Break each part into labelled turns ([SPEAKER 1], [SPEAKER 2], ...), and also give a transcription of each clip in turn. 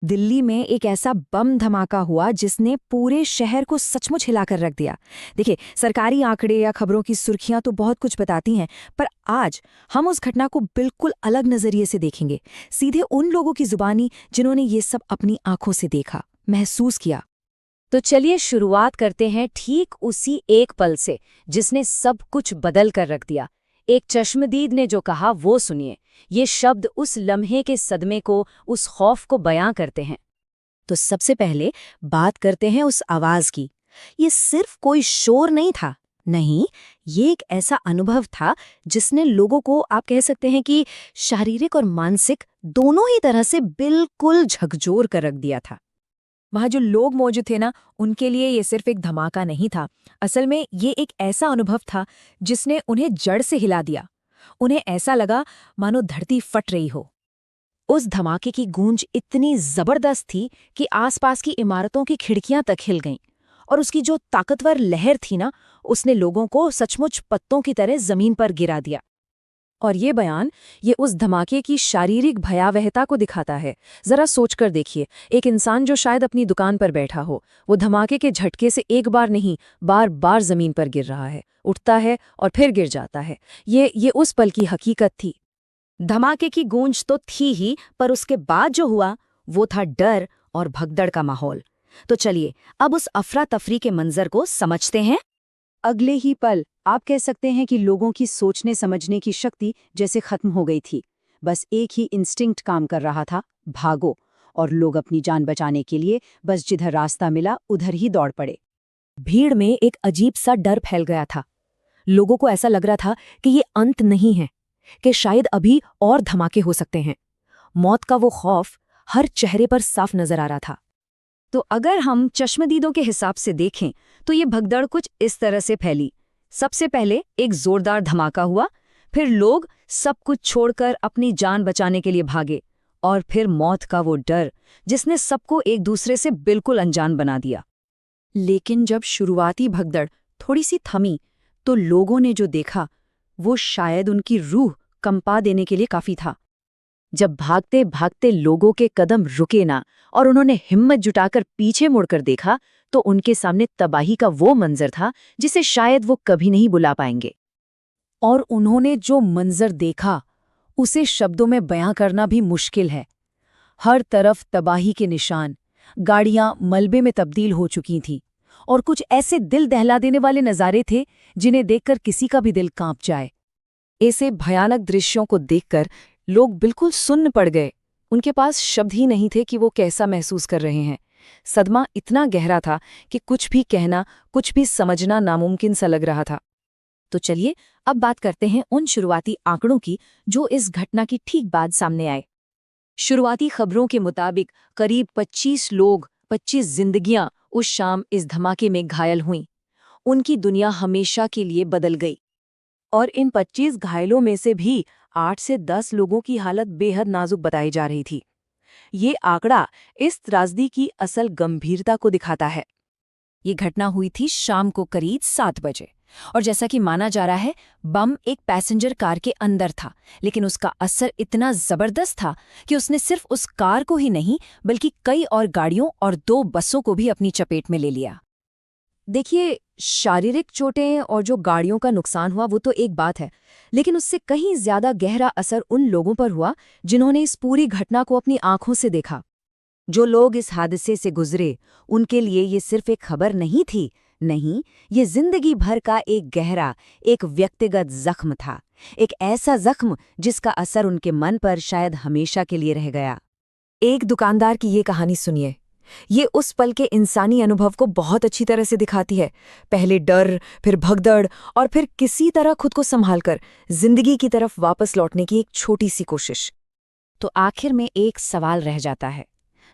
[SPEAKER 1] दिल्ली में एक ऐसा बम धमाका हुआ जिसने पूरे शहर को सचमुच हिलाकर रख दिया। देखिए, सरकारी आंकड़े या खबरों की सुर्खियां तो बहुत कुछ बताती हैं, पर आज हम उस घटना को बिल्कुल अलग नजरिए से देखेंगे, सीधे उन लोगों की जुबानी जिन्होंने ये सब अपनी आंखों से देखा, महसूस किया।
[SPEAKER 2] तो चलिए शुरुआत करते हैं ठीक उसी एक पल से जिसने सब कुछ बदल कर रख दिया। एक चश्मदीद ने जो कहा वो सुनिए। ये शब्द उस लम्हे के सदमे को, उस खौफ को बयां करते हैं।
[SPEAKER 1] तो सबसे पहले बात करते हैं उस आवाज की। ये सिर्फ कोई शोर नहीं था, नहीं, ये एक ऐसा अनुभव था जिसने लोगों को, आप कह सकते हैं कि शारीरिक और मानसिक दोनों ही तरह से बिल्कुल झकझोर कर रख दिया था। वहाँ जो लोग मौजूद थे ना, उनके लिए ये सिर्फ एक धमाका नहीं था। असल में ये एक ऐसा अनुभव था जिसने उन्हें जड़ से हिला दिया। उन्हें ऐसा लगा मानो धरती फट रही हो। उस धमाके की गूंज इतनी जबरदस्त थी कि आसपास की इमारतों की खिड़कियां तक हिल गईं, और उसकी जो ताकतवर लहर थी ना, उसने लोगों को सचमुच पत्तों की तरह जमीन पर गिरा दिया। और ये बयान, ये उस धमाके की शारीरिक भयावहता को दिखाता है। जरा सोचकर देखिए, एक इंसान जो शायद अपनी दुकान पर बैठा हो, वो धमाके के झटके से एक बार नहीं, बार बार जमीन पर गिर रहा है, उठता है और फिर गिर जाता है। ये उस पल की हकीकत थी। धमाके की गूंज तो थी ही, पर उसके बाद जो हुआ वो था डर और भगदड़ का माहौल। तो चलिए अब उस अफरा तफरी के मंजर को समझते हैं। अगले ही पल आप कह सकते हैं कि लोगों की सोचने समझने की शक्ति जैसे खत्म हो गई थी। बस एक ही इंस्टिंक्ट काम कर रहा था, भागो। और लोग अपनी जान बचाने के लिए बस जिधर रास्ता मिला उधर ही दौड़ पड़े। भीड़ में एक अजीब सा डर फैल गया था। लोगों को ऐसा लग रहा था कि ये अंत नहीं है, कि शायद अभी और धमाके हो सकते हैं। मौत का वो खौफ हर चेहरे पर साफ नजर आ रहा था। तो अगर हम चश्मदीदों के हिसाब से देखें तो ये भगदड़ कुछ इस तरह से फैली। सबसे पहले एक जोरदार धमाका हुआ, फिर लोग सब कुछ छोड़कर अपनी जान बचाने के लिए भागे, और फिर मौत का वो डर जिसने सबको एक दूसरे से बिल्कुल अनजान बना दिया। लेकिन जब शुरुआती भगदड़ थोड़ी सी थमी, तो लोगों ने जो देखा वो शायद उनकी रूह कंपा देने के लिए काफी था। जब भागते भागते लोगों के कदम रुके ना, और उन्होंने हिम्मत जुटाकर पीछे मुड़कर देखा, तो उनके सामने तबाही का वो मंजर था जिसे शायद वो कभी नहीं बुला पाएंगे। और उन्होंने जो मंजर देखा उसे शब्दों में बयां करना भी मुश्किल है। हर तरफ तबाही के निशान, गाड़ियां मलबे में तब्दील हो चुकी थीं, और कुछ ऐसे दिल दहला देने वाले नज़ारे थे जिन्हें देखकर किसी का भी दिल कांप जाए। ऐसे भयानक दृश्यों को देखकर लोग बिल्कुल सुन्न पड़ गए। उनके पास शब्द ही नहीं थे कि वो कैसा महसूस कर रहे हैं। सदमा इतना गहरा था कि कुछ भी कहना, कुछ भी समझना नामुमकिन सा लग रहा था। तो चलिए अब बात करते हैं उन शुरुआती आंकड़ों की जो इस घटना की ठीक बाद सामने आए। शुरुआती खबरों के मुताबिक करीब 25 लोग, 25 जिंदगियां उस शाम इस धमाके में घायल हुईं। उनकी दुनिया हमेशा के लिए बदल गई। और इन 25 घायलों में से भी 8 से 10 लोगों की हालत बेहद नाजुक बताई जा रही थी। ये आंकड़ा इस त्रासदी की असल गंभीरता को दिखाता है। ये घटना हुई थी शाम को करीब 7 बजे, और जैसा कि माना जा रहा है, बम एक पैसेंजर कार के अंदर था, लेकिन उसका असर इतना जबरदस्त था कि उसने सिर्फ उस कार को ही नहीं, बल्कि कई और गाड़ियों और 2 बसों को भी अपनी चपेट में ले लिया। देखिए, शारीरिक चोटें और जो गाड़ियों का नुकसान हुआ वो तो एक बात है, लेकिन उससे कहीं ज्यादा गहरा असर उन लोगों पर हुआ जिन्होंने इस पूरी घटना को अपनी आंखों से देखा। जो लोग इस हादसे से गुजरे, उनके लिए ये सिर्फ एक खबर नहीं थी, नहीं, ये जिंदगी भर का एक गहरा, एक व्यक्तिगत जख्म था। एक ऐसा जख्म जिसका असर उनके मन पर शायद हमेशा के लिए रह गया। एक दुकानदार की ये कहानी सुनिए। ये उस पल के इंसानी अनुभव को बहुत अच्छी तरह से दिखाती है। पहले डर, फिर भगदड़, और फिर किसी तरह खुद को संभालकर जिंदगी की तरफ वापस लौटने की एक छोटी सी कोशिश। तो आखिर में एक सवाल रह जाता है।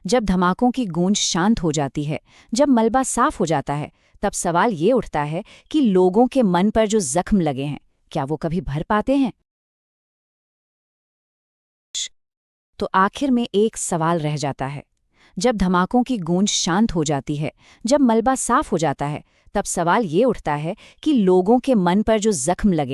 [SPEAKER 1] जब धमाकों की गूंज शांत हो जाती है, जब मलबा साफ हो जाता है, तब सवाल ये उठता है कि लोगों के मन पर जो जख्म लगे हैं, क्या वो कभी भर पाते हैं? तो आखिर में एक सवाल रह जाता है। जब धमाकों की गूंज शांत हो जाती है, जब मलबा साफ हो जाता है, तब सवाल ये उठता है कि लोगों के मन पर जो जख्म लगे हैं,